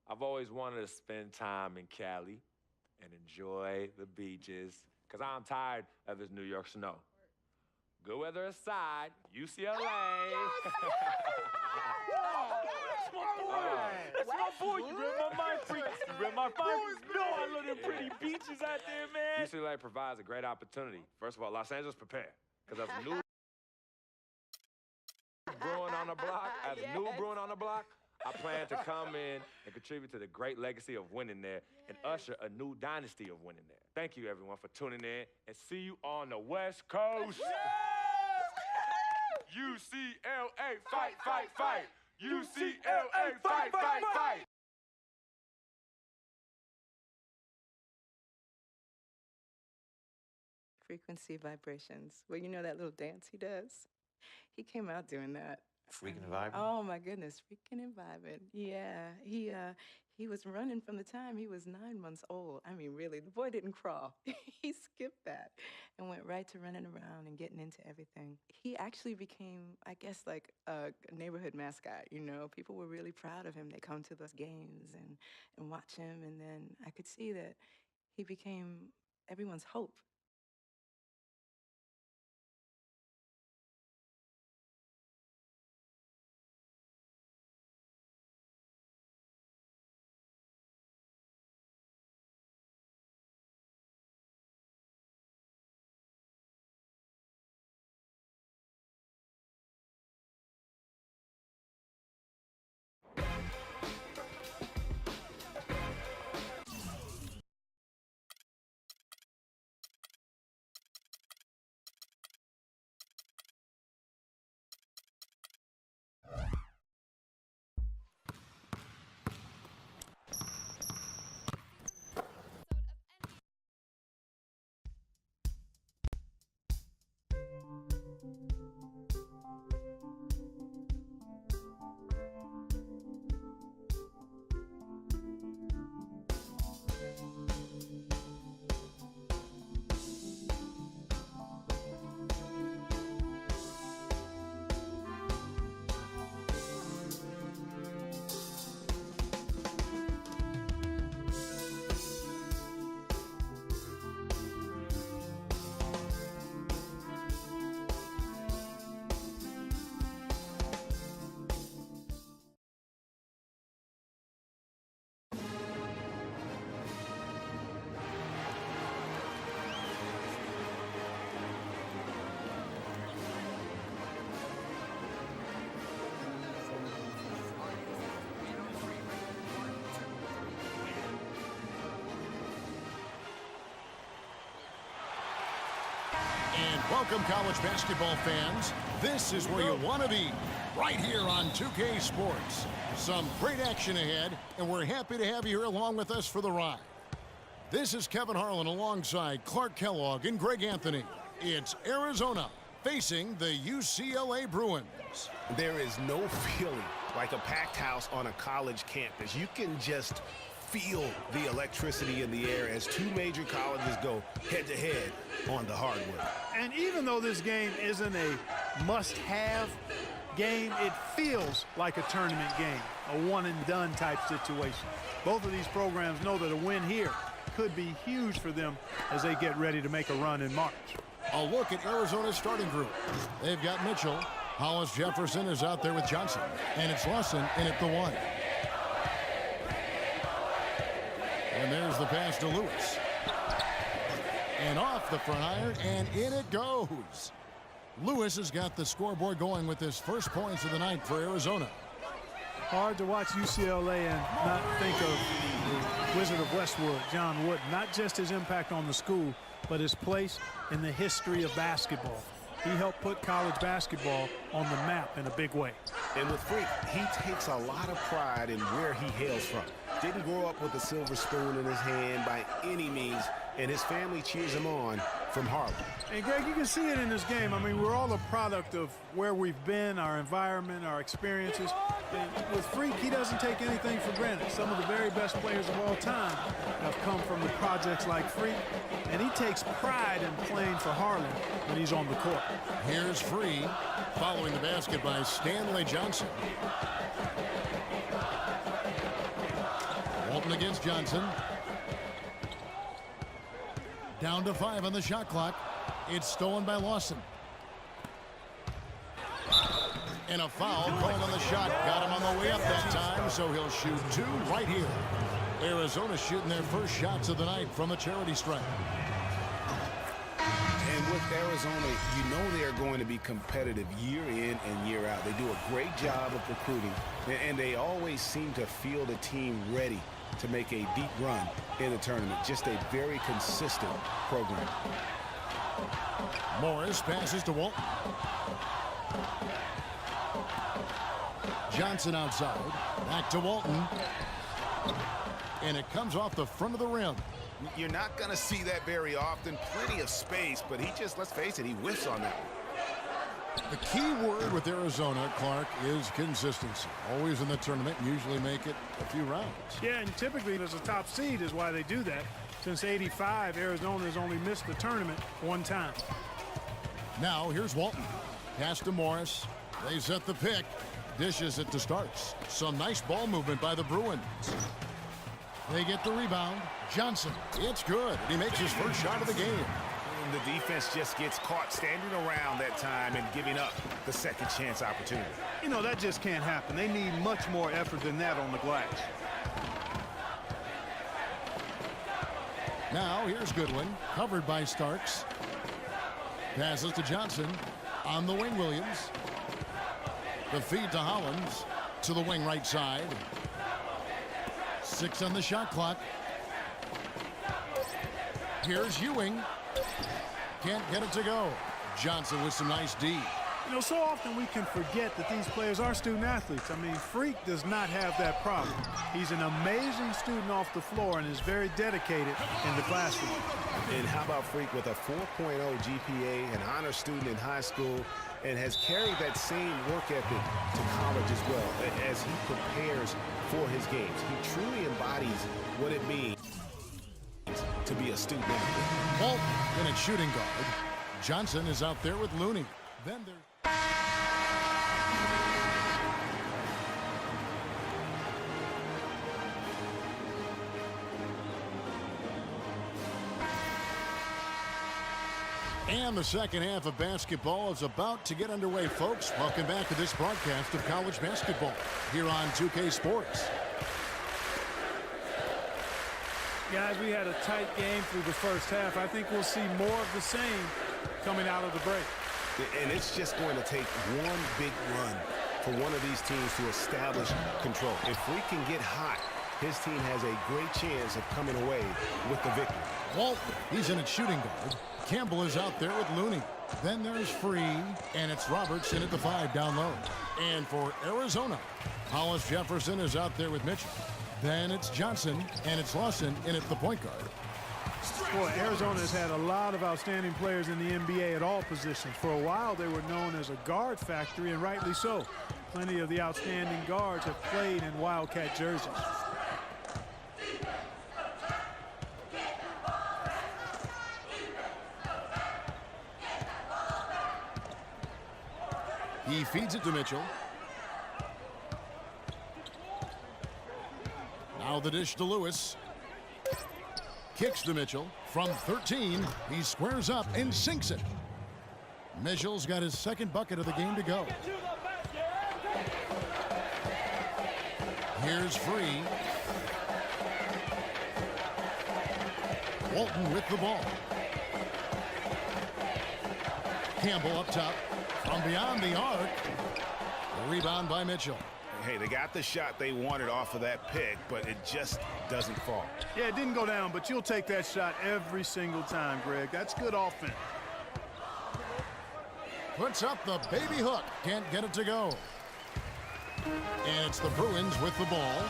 I've always wanted to spend time in Cali and enjoy the beaches, because I'm tired of this New York snow. Good weather aside, UCLA. That's my boy. You read my mind, freak. You read my mind. No, I love them pretty beaches out there, man. UCLA provides a great opportunity. First of all, Los Angeles, prepare. Because as new brewing on the block, I plan to come in and contribute to the great legacy of winning there and usher a new dynasty of winning there. Thank you, everyone, for tuning in, and see you on the West Coast. UCLA, fight, fight, fight. UCLA, fight, fight, fight. Frequency vibrations. Well, you know that little dance he does? He came out doing that. Freaking and vibing? Oh my goodness, freaking and vibing. Yeah, he was running from the time he was 9 months old. I mean, really, the boy didn't crawl. He skipped that and went right to running around and getting into everything. He actually became, I guess, like a neighborhood mascot, you know? People were really proud of him. They come to those games and watch him, and then I could see that he became everyone's hope. And welcome, college basketball fans. This is where you want to be, right here on 2K Sports. Some great action ahead, and we're happy to have you here along with us for the ride. This is Kevin Harlan alongside Clark Kellogg and Greg Anthony. It's Arizona facing the UCLA Bruins. There is no feeling like a packed house on a college campus. You can just feel the electricity in the air as two major colleges go head-to-head on the hardwood. And even though this game isn't a must-have game, it feels like a tournament game, a one-and-done type situation. Both of these programs know that a win here could be huge for them as they get ready to make a run in March. A look at Arizona's starting group. They've got Mitchell. Hollis Jefferson is out there with Johnson. And it's Lawson in at the one. And there's the pass to Lewis. And off the front iron, and in it goes. Lewis has got the scoreboard going with his first points of the night for Arizona. Hard to watch UCLA and not think of the Wizard of Westwood, John Wooden. Not just his impact on the school, but his place in the history of basketball. He helped put college basketball on the map in a big way. And with Freak, he takes a lot of pride in where he hails from. Didn't grow up with a silver spoon in his hand by any means, and his family cheers him on from Harlem. And Greg, you can see it in this game. I mean, we're all a product of where we've been, our environment, our experiences. And with Freak, he doesn't take anything for granted. Some of the very best players of all time have come from the projects like Freak, and he takes pride in playing for Harlem when he's on the court. Here's Free, following the basket by Stanley Johnson. Walton against Johnson. Down to 5 on the shot clock. It's stolen by Lawson. And a foul called on the shot. Got him on the way up that time, so he'll shoot 2 right here. Arizona shooting their first shots of the night from the charity stripe. And with Arizona, you know they are going to be competitive year in and year out. They do a great job of recruiting, and they always seem to field a team ready to make a deep run in the tournament. Just a very consistent program. Morris passes to Walton. Johnson outside. Back to Walton. And it comes off the front of the rim. You're not going to see that very often. Plenty of space, but he just, let's face it, he whiffs on that one. The key word with Arizona, Clark, is consistency. Always in the tournament, usually make it a few rounds. Yeah, and typically as a top seed is why they do that. Since '85, Arizona has only missed the tournament 1 time. Now, here's Walton. Pass to Morris. They set the pick. Dishes it to Starks. Some nice ball movement by the Bruins. They get the rebound. Johnson. It's good. He makes his first shot of the game. And the defense just gets caught standing around that time and giving up the second chance opportunity. You know, that just can't happen. They need much more effort than that on the glass. Now, here's Goodwin. Covered by Starks. Passes to Johnson. On the wing, Williams. The feed to Hollins. To the wing right side. 6 on the shot clock. Here's Ewing. Can't get it to go. Johnson with some nice D. You know, so often we can forget that these players are student athletes. I mean, Freak does not have that problem. He's an amazing student off the floor and is very dedicated in the classroom. And how about Freak with a 4.0 GPA, an honor student in high school, and has carried that same work ethic to college as well as he prepares for his games. He truly embodies what it means to be a student athlete. Walton in at shooting guard. Johnson is out there with Looney. Then there's and the second half of basketball is about to get underway, folks. Welcome back to this broadcast of college basketball here on 2K Sports. Guys, we had a tight game through the first half. I think we'll see more of the same coming out of the break. And it's just going to take one big run for one of these teams to establish control. If we can get hot, his team has a great chance of coming away with the victory. Walton, he's in at shooting guard. Campbell is out there with Looney. Then there's Free, and it's Roberts in at the 5 down low. And for Arizona, Hollis Jefferson is out there with Mitchell. Then it's Johnson, and it's Lawson in at the point guard. Boy, Arizona has had a lot of outstanding players in the NBA at all positions. For a while, they were known as a guard factory, and rightly so. Plenty of the outstanding guards have played in Wildcat jerseys. He feeds it to Mitchell. Now the dish to Lewis. Kicks to Mitchell. From 13, he squares up and sinks it. Mitchell's got his second bucket of the game to go. Here's Free. Walton with the ball. Campbell up top. From beyond the arc. A rebound by Mitchell. Hey, they got the shot they wanted off of that pick, but it just doesn't fall. Yeah, it didn't go down, but you'll take that shot every single time, Greg. That's good offense. Puts up the baby hook. Can't get it to go. And it's the Bruins with the ball.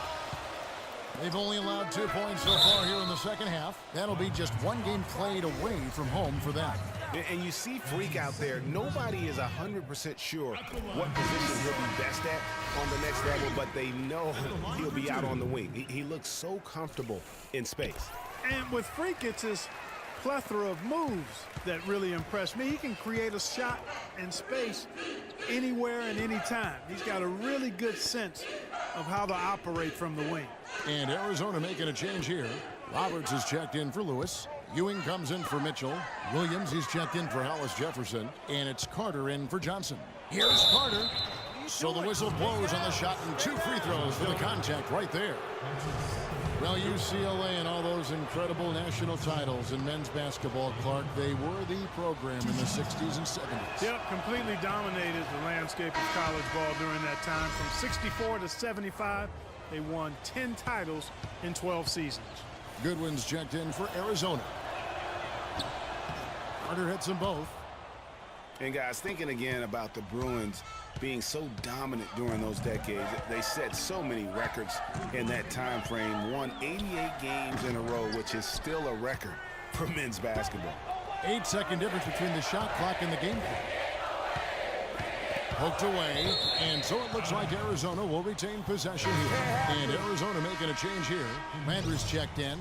They've only allowed 2 points so far here in the second half. That'll be just one game played away from home for them. And you see Freak out there. Nobody is 100% sure what position he'll be best at on the next level, but they know he'll be out on the wing. He looks so comfortable in space. And with Freak, it's his plethora of moves that really impress me. He can create a shot in space anywhere and anytime. He's got a really good sense of how to operate from the wing. And Arizona making a change here. Roberts is checked in for Lewis. Ewing comes in for Mitchell. Williams, he's checked in for Hollis Jefferson. And it's Carter in for Johnson. Here's Carter. So the whistle blows on the shot and 2 free throws for the contact right there. Well, UCLA and all those incredible national titles in men's basketball, Clark, they were the program in the 60s and 70s. Yep, completely dominated the landscape of college ball during that time. From 64 to 75, they won 10 titles in 12 seasons. Goodwin's checked in for Arizona. Carter hits them both. And guys, thinking again about the Bruins being so dominant during those decades, they set so many records in that time frame, won 88 games in a row, which is still a record for men's basketball. 8-second difference between the shot clock and the game clock. Poked away, and so it looks like Arizona will retain possession here. And Arizona making a change here. Landry's checked in.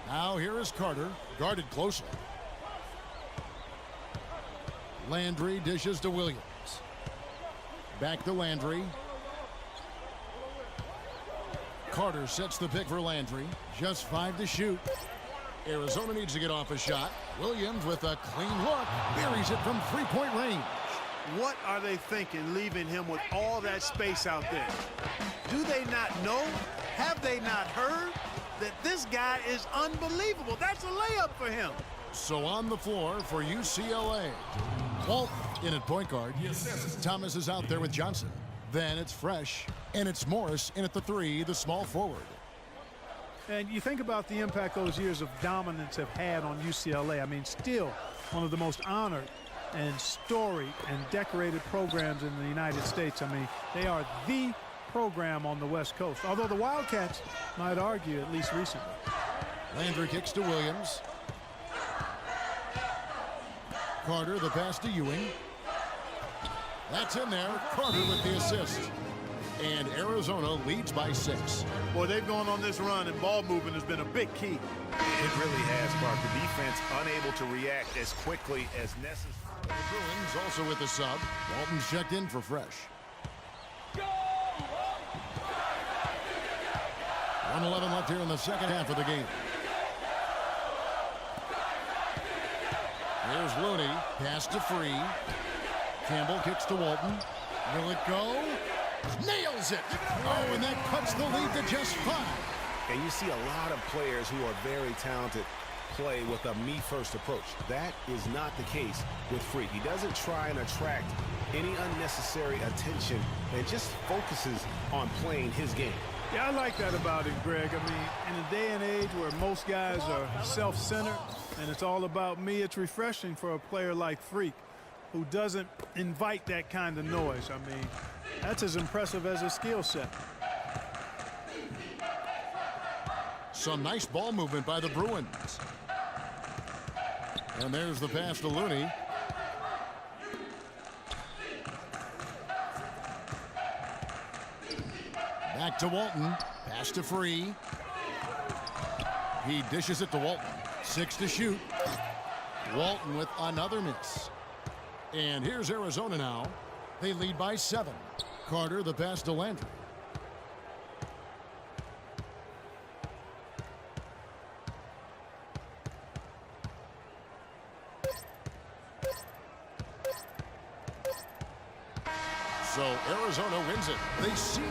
Now here is Carter, guarded closely. Landry dishes to Williams. Back to Landry. Carter sets the pick for Landry. Just 5 to shoot. Arizona needs to get off a shot. Williams with a clean look. Buries it from 3-point range. What are they thinking, leaving him with all that space out there? Do they not know? Have they not heard that this guy is unbelievable? That's a layup for him. So on the floor for UCLA. Walt in at point guard. Thomas is out there with Johnson. Then it's Fresh, and it's Morris in at the 3, the small forward. And you think about the impact those years of dominance have had on UCLA. I mean, still one of the most honored and storied and decorated programs in the United States. I mean, they are the program on the West Coast, although the Wildcats might argue, at least recently. Landry kicks to Williams. Carter, the pass to Ewing. That's in there. Carter with the assist. And Arizona leads by 6. Boy, they've gone on this run, and ball movement has been a big key. It really has, Clark. The defense unable to react as quickly as necessary. The Bruins also with the sub. Walton's checked in for Fresh. 1:11 left here in the second half of the game. Here's Looney. Pass to Free. Campbell kicks to Walton. Will it go? Nails it! Oh, and that cuts the lead to just 5. And you see a lot of players who are very talented play with a me-first approach. That is not the case with Free. He doesn't try and attract any unnecessary attention and just focuses on playing his game. Yeah, I like that about it, Greg. I mean, in a day and age where most guys are self-centered and it's all about me, it's refreshing for a player like Freak who doesn't invite that kind of noise. I mean, that's as impressive as his skill set. Some nice ball movement by the Bruins. And there's the pass to Looney. Back to Walton. Pass to Free. He dishes it to Walton. 6 to shoot. Walton with another miss. And here's Arizona now. They lead by 7. Carter, the pass to Landry. So Arizona wins it. They seem